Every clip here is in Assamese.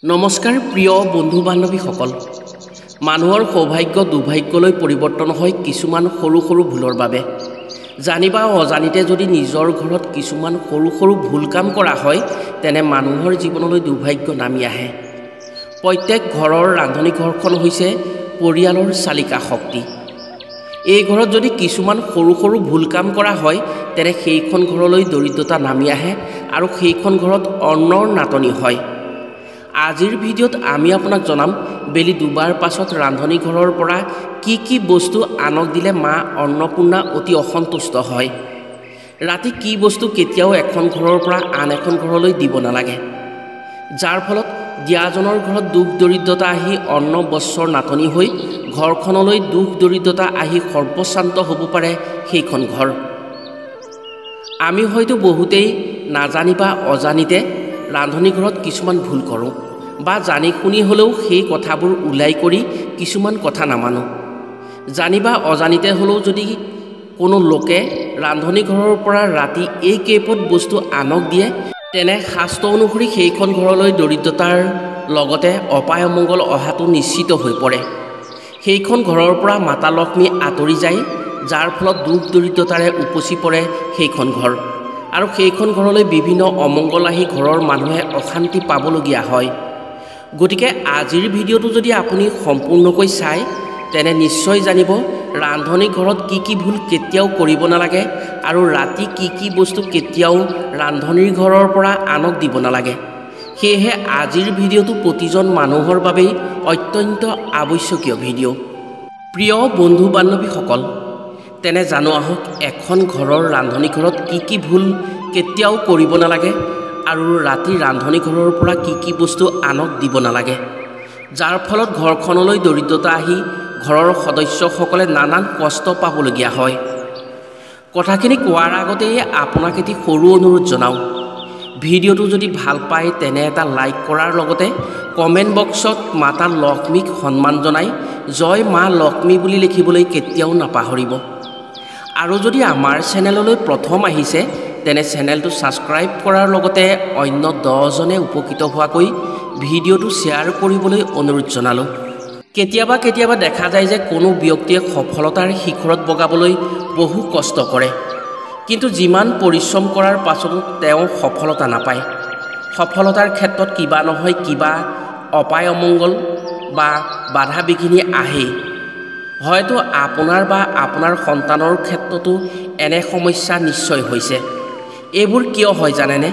নমস্কাৰ প্ৰিয় বন্ধু বান্ধৱীসকল মানুহৰ সৌভাগ্য দুৰ্ভাগ্যলৈ পৰিৱৰ্তন হয় কিছুমান সৰু সৰু ভুলৰ বাবে জানিবা অজানিতে যদি নিজৰ ঘৰত কিছুমান সৰু সৰু ভুল কাম কৰা হয় তেনে মানুহৰ জীৱনলৈ দুৰ্ভাগ্য নামি আহে প্ৰত্যেক ঘৰৰ ৰান্ধনী ঘৰখন হৈছে পৰিয়ালৰ চালিকা শক্তি এই ঘৰত যদি কিছুমান সৰু সৰু ভুল কাম কৰা হয় তেনে সেইখন ঘৰলৈ দৰিদ্ৰতা নামি আহে আৰু সেইখন ঘৰত অন্নৰ নাটনি হয় আজিৰ ভিডিঅ'ত আমি আপোনাক জনাম বেলি দুবাৰ পাছত ৰান্ধনী ঘৰৰ পৰা কি বস্তু আনক দিলে মা অন্নপূৰ্ণা অতি অসন্তুষ্ট হয় ৰাতি কি বস্তু কেতিয়াও এখন ঘৰৰ পৰা আন এখন ঘৰলৈ দিব নালাগে যাৰ ফলত দিয়াজনৰ ঘৰত দুখ দৰিদ্ৰতা আহি অন্ন বস্ত্ৰৰ নাটনি হৈ ঘৰখনলৈ দুখ দৰিদ্ৰতা আহি সৰ্বশান্ত হ'ব পাৰে সেইখন ঘৰ আমি হয়তো বহুতেই নাজানি বা অজানিতে ৰান্ধনী ঘৰত কিছুমান ভুল কৰোঁ বা জানি শুনি হ'লেও সেই কথাবোৰ উলাই কৰি কিছুমান কথা নামানো জানিবা অজানিতে হ'লেও যদি কোনো লোকে ৰান্ধনী ঘৰৰ পৰা ৰাতি এই কেইপদ বস্তু আনক দিয়ে তেনে শাস্ত্ৰ অনুসৰি সেইখন ঘৰলৈ দৰিদ্ৰতাৰ লগতে অপায় অমংগল অহাটো নিশ্চিত হৈ পৰে সেইখন ঘৰৰ পৰা মাতা লক্ষ্মী আঁতৰি যায় যাৰ ফলত দুখ দৰিদ্ৰতাৰে উপচি পৰে সেইখন ঘৰ আৰু সেইখন ঘৰলৈ বিভিন্ন অমংগল আহি ঘৰৰ মানুহে অশান্তি পাবলগীয়া হয় গতিকে আজিৰ ভিডিঅ'টো যদি আপুনি সম্পূৰ্ণকৈ চায় তেনে নিশ্চয় জানিব ৰান্ধনী ঘৰত কি ভুল কেতিয়াও কৰিব নালাগে আৰু ৰাতি কি বস্তু কেতিয়াও ৰান্ধনীৰ ঘৰৰ পৰা আনক দিব নালাগে সেয়েহে আজিৰ ভিডিঅ'টো প্ৰতিজন মানুহৰ বাবেই অত্যন্ত আৱশ্যকীয় ভিডিঅ' প্ৰিয় বন্ধু বান্ধৱীসকল তেনে জানো আহক এখন ঘৰৰ ৰান্ধনী ঘৰত কি ভুল কেতিয়াও কৰিব নালাগে আৰু ৰাতি ৰান্ধনী ঘৰৰ পৰা কি বস্তু আনক দিব নালাগে যাৰ ফলত ঘৰখনলৈ দৰিদ্ৰতা আহি ঘৰৰ সদস্যসকলে নানান কষ্ট পাবলগীয়া হয় কথাখিনি কোৱাৰ আগতেই আপোনাক এটি সৰু অনুৰোধ জনাওঁ ভিডিঅ'টো যদি ভাল পায় তেনে এটা লাইক কৰাৰ লগতে কমেণ্ট বক্সত মাতা লক্ষ্মীক সন্মান জনাই জয় মা লক্ষ্মী বুলি লিখিবলৈ কেতিয়াও নাপাহৰিব আৰু যদি আমাৰ চেনেললৈ প্ৰথম আহিছে তেনে চেনেলটো ছাবস্ক্ৰাইব কৰাৰ লগতে অন্য 10 জনে উপকৃত হোৱাকৈ ভিডিঅ'টো শ্বেয়াৰ কৰিবলৈ অনুৰোধ জনালোঁ কেতিয়াবা দেখা যায় যে কোনো ব্যক্তিয়ে সফলতাৰ শিখৰত বগাবলৈ বহু কষ্ট কৰে কিন্তু যিমান পৰিশ্ৰম কৰাৰ পাছতো তেওঁ সফলতা নাপায় সফলতাৰ ক্ষেত্ৰত কিবা নহয় কিবা অপায় অমংগল বা বাধা বিঘিনি আহেই হয়তো আপোনাৰ বা আপোনাৰ সন্তানৰ ক্ষেত্ৰতো এনে সমস্যা নিশ্চয় হৈছে এইবোৰ কিয় হয় জানেনে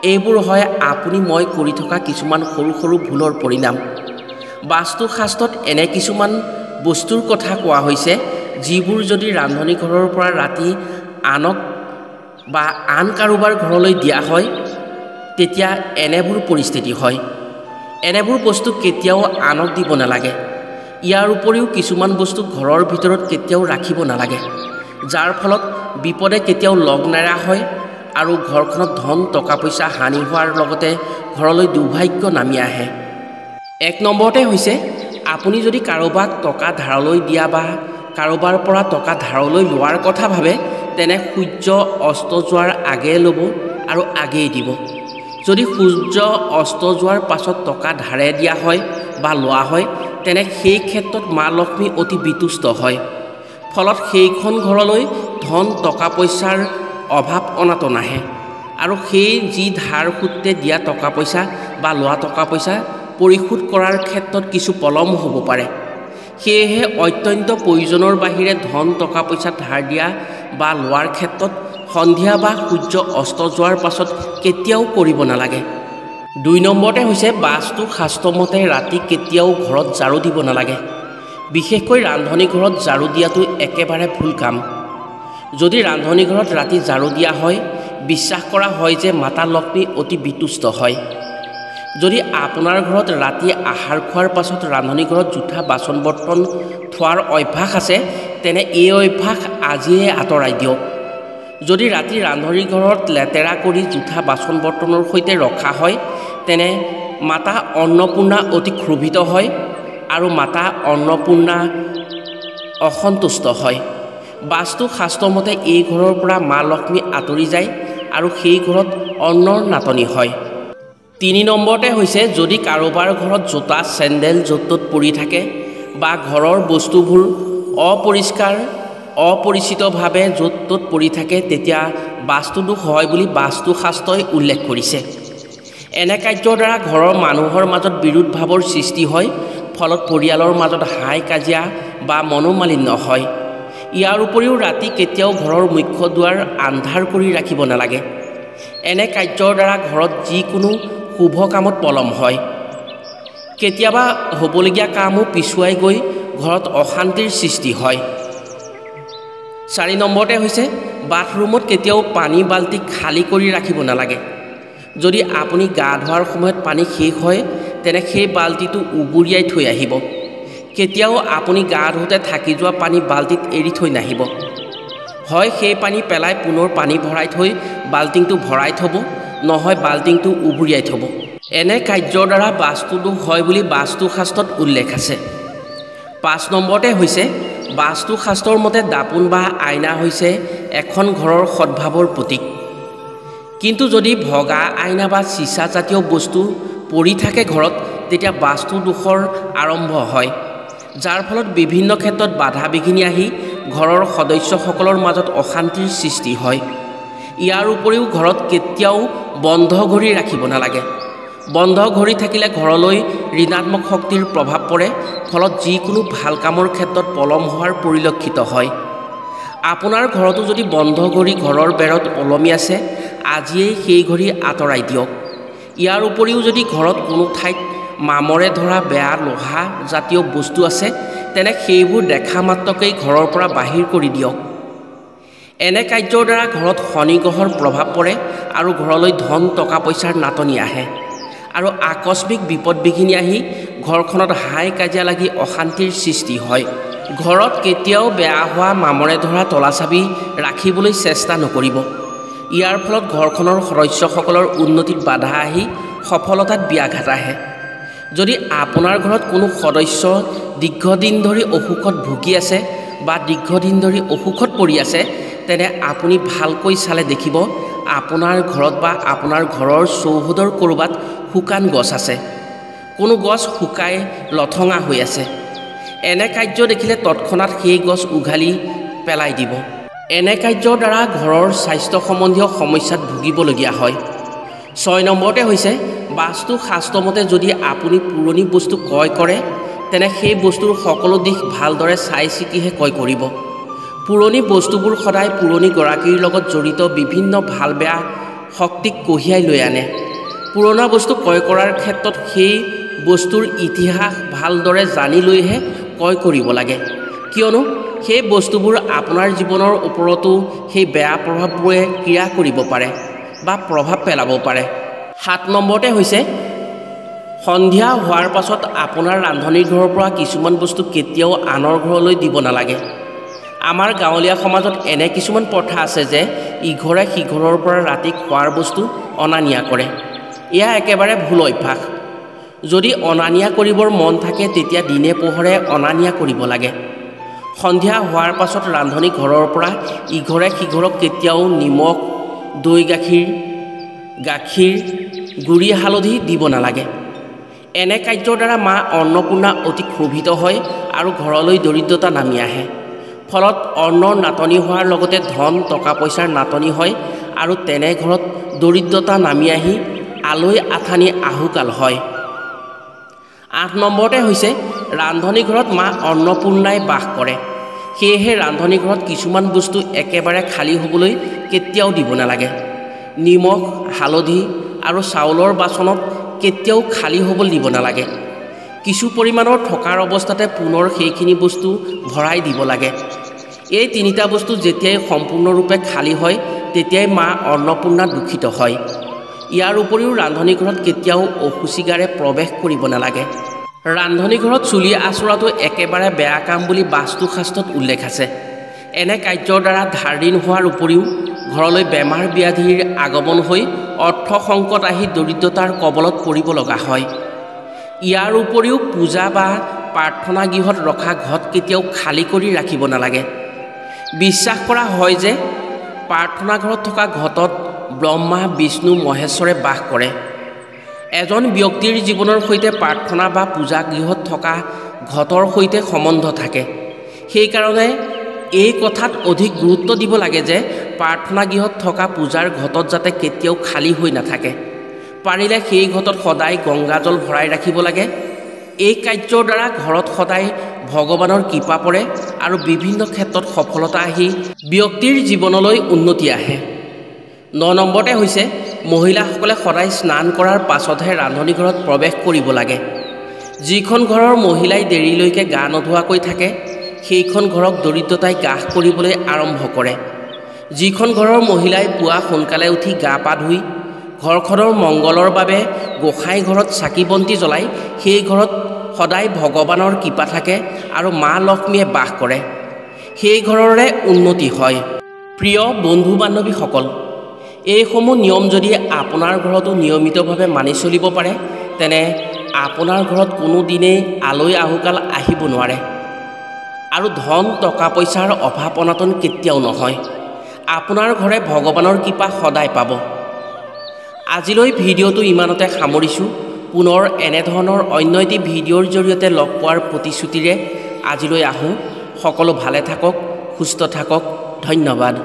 এইবোৰ হয় আপুনি মই কৰি থকা কিছুমান সৰু সৰু ভুলৰ পৰিণাম বাস্তু শাস্ত্ৰত এনে কিছুমান বস্তুৰ কথা কোৱা হৈছে যিবোৰ যদি ৰান্ধনী ঘৰৰ পৰা ৰাতি আনক বা আন কাৰোবাৰ ঘৰলৈ দিয়া হয় তেতিয়া এনেবোৰ পৰিস্থিতি হয় এনেবোৰ বস্তু কেতিয়াও আনক দিব নালাগে ইয়াৰ উপৰিও কিছুমান বস্তু ঘৰৰ ভিতৰত কেতিয়াও ৰাখিব নালাগে যাৰ ফলত বিপদে কেতিয়াও লগ নেৰা হয় আৰু ঘৰখনত ধন টকা পইচা হানি হোৱাৰ লগতে ঘৰলৈ দুৰ্ভাগ্য নামি আহে এক নম্বৰতে হৈছে আপুনি যদি কাৰোবাক টকা ধাৰলৈ দিয়া বা কাৰোবাৰ পৰা টকা ধাৰলৈ লোৱাৰ কথা ভাবে তেনে সূৰ্য অস্ত যোৱাৰ আগেয়ে ল'ব আৰু আগেয়ে দিব যদি সূৰ্য অস্ত যোৱাৰ পাছত টকা ধাৰে দিয়া হয় বা লোৱা হয় তেনে সেই ক্ষেত্ৰত মা লক্ষ্মী অতি বিতুষ্ট হয় ফলত সেইখন ঘৰলৈ ধন টকা পইচাৰ অভাৱ অনাটন আহে আৰু সেই যি ধাৰ সূত্ৰে দিয়া টকা পইচা বা লোৱা টকা পইচা পৰিশোধ কৰাৰ ক্ষেত্ৰত কিছু পলম হ'ব পাৰে সেয়েহে অত্যন্ত প্ৰয়োজনৰ বাহিৰে ধন টকা পইচা ধাৰ দিয়া বা লোৱাৰ ক্ষেত্ৰত সন্ধিয়া বা সূৰ্য অস্ত যোৱাৰ পাছত কেতিয়াও কৰিব নালাগে 2 নম্বৰতে হৈছে বাস্তু শাস্ত্ৰমতে ৰাতি কেতিয়াও ঘৰত ঝাৰু দিব নালাগে বিশেষকৈ ৰান্ধনী ঘৰত ঝাৰু দিয়াটো একেবাৰে ভুল কাম যদি ৰান্ধনী ঘৰত ৰাতি ঝাৰু দিয়া হয় বিশ্বাস কৰা হয় যে মাতা লক্ষ্মী অতি বিতুষ্ট হয় যদি আপোনাৰ ঘৰত ৰাতি আহাৰ খোৱাৰ পাছত ৰান্ধনী ঘৰত জোঠা বাচন বৰ্তন থোৱাৰ অভ্যাস আছে তেনে এই অভ্যাস আজিয়ে আঁতৰাই দিয়ক যদি ৰাতি ৰান্ধনী ঘৰত লেতেৰা কৰি জোঠা বাচন বৰ্তনৰ সৈতে ৰখা হয় তেনে মাতা অন্নপূৰ্ণা অতি ক্ষোভিত হয় আৰু মাতা অন্নপূৰ্ণা অসন্তুষ্ট হয় বাস্তু শাস্ত্ৰমতে এই ঘৰৰ পৰা মা লক্ষ্মী আঁতৰি যায় আৰু সেই ঘৰত অন্নৰ নাটনি হয় তিনি নম্বৰতে হৈছে যদি কাৰোবাৰ ঘৰত জোতা চেণ্ডেল য'ত ত'ত পৰি থাকে বা ঘৰৰ বস্তুবোৰ অপৰিষ্কাৰ অপৰিচিতভাৱে য'ত ত'ত পৰি থাকে তেতিয়া বাস্তুদোষ হয় বুলি বাস্তুশাস্ত্ৰই উল্লেখ কৰিছে। এনে কাৰ্যৰ দ্বাৰা ঘৰৰ মানুহৰ মাজত বিৰোধ ভাৱৰ সৃষ্টি হয়, ফলত পৰিয়ালৰ মাজত হাই কাজিয়া বা মনোমালিন্য হয়। ইয়াৰ উপৰিও ৰাতি কেতিয়াও ঘৰৰ মুখ্য দুৱাৰ আন্ধাৰ কৰি ৰাখিব নালাগে। এনে কাৰ্যৰ দ্বাৰা ঘৰত যিকোনো শুভ কামত পলম হয়। কেতিয়াবা হ'বলগীয়া কামো পিছুৱাই গৈ ঘৰত অশান্তিৰ সৃষ্টি হয়। 4 নম্বৰতে হৈছে বাথৰুমত কেতিয়াও পানী বাল্টি খালী কৰি ৰাখিব নালাগে। যদি আপুনি গা ধোৱাৰ সময়ত পানী শেষ হয় তেনে সেই বাল্টিটো উবুৰিয়াই থৈ আহিব। কেতিয়াও আপুনি গা ধোওঁতে থাকি যোৱা পানী বাল্টিত এৰি থৈ নাহিব। হয় সেই পানী পেলাই পুনৰ পানী ভৰাই থৈ বাল্টিংটো ভৰাই থ'ব, নহয় বাল্টিংটো উবুৰিয়াই থ'ব। এনে কাৰ্যৰ দ্বাৰা বাস্তুদোষ হয় বুলি বাস্তুশাস্ত্ৰত উল্লেখ আছে। 5 নম্বৰতে হৈছে বাস্তুশাস্ত্ৰৰ মতে দাপোন বা আইনা হৈছে এখন ঘৰৰ সদ্ভাৱৰ প্ৰতীক। কিন্তু যদি ভগা আইনা বা চিচাজাতীয় বস্তু পৰি থাকে ঘৰত তেতিয়া বাস্তুদোষৰ আৰম্ভ হয়, যাৰ ফলত বিভিন্ন ক্ষেত্ৰত বাধা বিঘিনি আহি ঘৰৰ সদস্যসকলৰ মাজত অশান্তিৰ সৃষ্টি হয়। ইয়াৰ উপৰিও ঘৰত কেতিয়াও বন্ধ ঘড়ী ৰাখিব নালাগে। বন্ধ ঘড়ী থাকিলে ঘৰলৈ ঋণাত্মক শক্তিৰ প্ৰভাৱ পৰে, ফলত যিকোনো ভাল কামৰ ক্ষেত্ৰত পলম হোৱাৰ পৰিলক্ষিত হয়। আপোনাৰ ঘৰতো যদি বন্ধ ঘড়ী ঘৰৰ বেৰত ওলমি আছে আজিয়েই সেই ঘড়ী আঁতৰাই দিয়ক। ইয়াৰ উপৰিও যদি ঘৰত কোনো ঠাইত মামৰে ধৰা বেয়া লোহা জাতীয় বস্তু আছে তেনে সেইবোৰ দেখা মাত্ৰকেই ঘৰৰ পৰা বাহিৰ কৰি দিয়ক। এনে কাৰ্যৰ দ্বাৰা ঘৰত শনি গ্ৰহৰ প্ৰভাৱ পৰে আৰু ঘৰলৈ ধন টকা পইচাৰ নাটনি আহে আৰু আকস্মিক বিপদ বিঘিনি আহি ঘৰখনত হাই কাজিয়া লাগি অশান্তিৰ সৃষ্টি হয়। ঘৰত কেতিয়াও বেয়া হোৱা মামৰে ধৰা তলা চাবি ৰাখিবলৈ চেষ্টা নকৰিব। ইয়াৰ ফলত ঘৰখনৰ সদস্যসকলৰ উন্নতিত বাধা আহি সফলতাত ব্যাঘাত আহে। যদি আপোনাৰ ঘৰত কোনো সদস্য দীৰ্ঘদিন ধৰি অসুখত ভুগি আছে বা দীৰ্ঘদিন ধৰি অসুখত পৰি আছে তেনে আপুনি ভালকৈ চালে দেখিব আপোনাৰ ঘৰত বা আপোনাৰ ঘৰৰ চৌহদৰ ক'ৰবাত শুকান গছ আছে, কোনো গছ শুকাই লঠঙা হৈ আছে। এনে কাৰ্য দেখিলে তৎক্ষণাত সেই গছ উঘালি পেলাই দিব। এনে কাৰ্যৰ দ্বাৰা ঘৰৰ স্বাস্থ্য সম্বন্ধীয় সমস্যাত ভুগিবলগীয়া হয়। 6 নম্বৰতে হৈছে বাস্তুশাস্ত্ৰমতে যদি আপুনি পুৰণি বস্তু ক্ৰয় কৰে তেনে সেই বস্তুৰ সকলো দিশ ভালদৰে চাই চিতিহে ক্ৰয় কৰিব। পুৰণি বস্তুবোৰ সদায় পুৰণি গৰাকীৰ লগত জড়িত বিভিন্ন ভাল বেয়া শক্তিক কঢ়িয়াই লৈ আনে। পুৰণা বস্তু ক্ৰয় কৰাৰ ক্ষেত্ৰত সেই বস্তুৰ ইতিহাস ভালদৰে জানি লৈহে ক্ৰয় কৰিব লাগে, কিয়নো সেই বস্তুবোৰ আপোনাৰ জীৱনৰ ওপৰতো সেই বেয়া প্ৰভাৱবোৰে ক্ৰিয়া কৰিব পাৰে বা প্ৰভাৱ পেলাব পাৰে। 7 নম্বৰতে হৈছে সন্ধিয়া হোৱাৰ পাছত আপোনাৰ ৰান্ধনিৰ ঘৰৰ পৰা কিছুমান বস্তু কেতিয়াও আনৰ ঘৰলৈ দিব নালাগে। আমাৰ গাঁৱলীয়া সমাজত এনে কিছুমান প্ৰথা আছে যে ইঘৰে সিঘৰৰ পৰা ৰাতি খোৱাৰ বস্তু অনা নিয়া কৰে। এয়া একেবাৰে ভুল অভ্যাস। যদি অনা নিয়া কৰিবৰ মন থাকে তেতিয়া দিনে পোহৰে অনা নিয়া কৰিব লাগে। সন্ধিয়া হোৱাৰ পাছত ৰান্ধনি ঘৰৰ পৰা ইঘৰে সিঘৰক কেতিয়াও নিমখ, দৈ গাখীৰ, গুড়ি হালধি দিব নালাগে। এনে কাৰ্যৰ দ্বাৰা মা অন্নপূৰ্ণা অতি ক্ষোভিত হয় আৰু ঘৰলৈ দৰিদ্ৰতা নামি আহে। ফলত অন্নৰ নাটনি হোৱাৰ লগতে ধন টকা পইচাৰ নাটনি হয় আৰু তেনে ঘৰত দৰিদ্ৰতা নামি আহি আলৈ আথানি আহুকাল হয়। 8 নম্বৰতে হৈছে ৰান্ধনি ঘৰত মা অন্নপূৰ্ণাই বাস কৰে। সেয়েহে ৰান্ধনি ঘৰত কিছুমান বস্তু একেবাৰে খালী হ'বলৈ কেতিয়াও দিব নালাগে। নিমখ, হালধি আৰু চাউলৰ বাচনত কেতিয়াও খালী হ'বলৈ দিব নালাগে। কিছু পৰিমাণৰ থকাৰ অৱস্থাতে পুনৰ সেইখিনি বস্তু ভৰাই দিব লাগে। এই 3টা বস্তু যেতিয়াই সম্পূৰ্ণৰূপে খালী হয় তেতিয়াই মা অন্নপূৰ্ণা দূষিত হয়। ইয়াৰ উপৰিও ৰান্ধনি ঘৰত কেতিয়াও অশুচিগাৰে প্ৰৱেশ কৰিব নালাগে। ৰান্ধনি ঘৰত চুলি আঁচোৰাটো একেবাৰে বেয়া কাম বুলি বাস্তুশাস্ত্ৰত উল্লেখ আছে। এনে কাৰ্যৰ দ্বাৰা ধাৰ ঋণ হোৱাৰ উপৰিও ঘৰলৈ বেমাৰ ব্যাধিৰ আগমন হৈ অৰ্থ সংকট আহি দৰিদ্ৰতাৰ কবলত পৰিব লগা হয়। ইয়াৰ উপৰিও পূজা বা প্ৰাৰ্থনা গৃহত ৰখা ঘট কেতিয়াও খালী কৰি ৰাখিব নালাগে। বিশ্বাস কৰা হয় যে প্ৰাৰ্থনা ঘৰত থকা ঘটত ব্ৰহ্মা, বিষ্ণু, মহেশ্বৰে বাস কৰে। এজন ব্যক্তিৰ জীৱনৰ সৈতে প্ৰাৰ্থনা বা পূজা গৃহত থকা ঘটৰ সৈতে সম্বন্ধ থাকে। সেইকাৰণে এই কথাত অধিক গুৰুত্ব দিব লাগে যে প্ৰাৰ্থনা গৃহত থকা পূজাৰ ঘটত যাতে কেতিয়াও খালী হৈ নাথাকে। পাৰিলে সেই ঘটত সদায় গংগাজল ভৰাই ৰাখিব লাগে। এই কাৰ্যৰ দ্বাৰা ঘৰত সদায় ভগৱানৰ কৃপা পৰে আৰু বিভিন্ন ক্ষেত্ৰত সফলতা আহি ব্যক্তিৰ জীৱনলৈ উন্নতি আহে। 9 নম্বৰতে হৈছে মহিলাসকলে সদায় স্নান কৰাৰ পাছতহে ৰান্ধনিঘৰত প্ৰৱেশ কৰিব লাগে। যিখন ঘৰৰ মহিলাই দেৰিলৈকে গা নোধোৱাকৈ থাকে সেইখন ঘৰক দৰিদ্ৰতাই গ্ৰাস কৰিবলৈ আৰম্ভ কৰে। যিখন ঘৰৰ মহিলাই পুৱা সোনকালে উঠি গা পা ধুই ঘৰখনৰ মংগলৰ বাবে গোসাঁই ঘৰত চাকি বন্তি জ্বলাই সেই ঘৰত সদায় ভগৱানৰ কৃপা থাকে আৰু মা লক্ষ্মীয়ে বাস কৰে, সেই ঘৰৰে উন্নতি হয়। প্ৰিয় বন্ধু বান্ধৱীসকল, এইসমূহ নিয়ম যদি আপোনাৰ ঘৰতো নিয়মিতভাৱে মানি চলিব পাৰে তেনে আপোনাৰ ঘৰত কোনো দিনেই আলহী আহুকাল আহিব নোৱাৰে আৰু ধন টকা পইচাৰ অভাৱ অনাটন কেতিয়াও নহয়। আপোনাৰ ঘৰে ভগৱানৰ কৃপা সদায় পাব। আজিলৈ ভিডিঅ'টো ইমানতে সামৰিছোঁ। পুনৰ এনেধৰণৰ অন্য এটি ভিডিঅ'ৰ জৰিয়তে লগ পোৱাৰ প্ৰতিশ্ৰুতিৰে আজিলৈ আহোঁ। সকলো ভালে থাকক, সুস্থ থাকক। ধন্যবাদ।